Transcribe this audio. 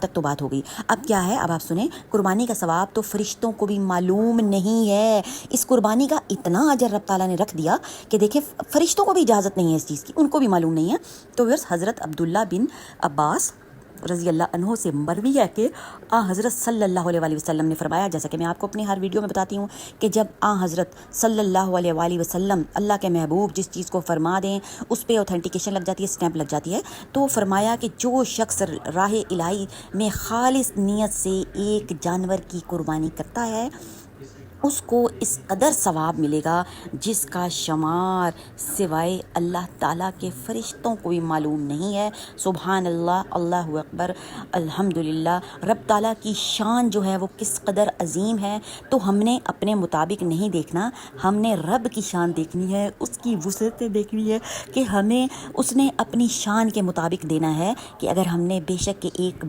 तक तो बात हो गई। अब क्या है, अब आप सुने, कुर्बानी का सवाब तो फरिश्तों को भी मालूम नहीं है। इस कुर्बानी का इतना अजर रब ताला ने रख दिया कि देखिए फरिश्तों को भी इजाज़त नहीं है इस चीज़ की, उनको भी मालूम नहीं है। तो व्यर्स हज़रत अब्दुल्ला बिन अब्बास रज़ी अल्लाह अन्हो से मरवी है कि हज़रत सल्लल्लाहु अलैहि वसल्लम ने फरमाया, जैसा कि मैं आपको अपनी हर वीडियो में बताती हूँ कि जब हज़रत सल्लल्लाहु अलैहि वसल्लम अल्लाह के महबूब जिस चीज़ को फरमा दें उस पर ऑथेंटिकेशन लग जाती है, स्टैंप लग जाती है। तो फरमाया कि जो शख्स राह इलाही में खालिस नीयत से एक जानवर की कुर्बानी करता है उसको इस कदर सवाब मिलेगा जिसका शुमार सिवाय अल्लाह ताला के फ़रिश्तों को भी मालूम नहीं है। सुभान अल्लाह, अल्लाहु अकबर, अल्हम्दुलिल्लाह। रब ताला की शान जो है वो किस कदर अजीम है। तो हमने अपने मुताबिक नहीं देखना, हमने रब की शान देखनी है, उसकी वुसअतें देखनी है कि हमें उसने अपनी शान के मुताबिक देना है। कि अगर हमने बेशक के एक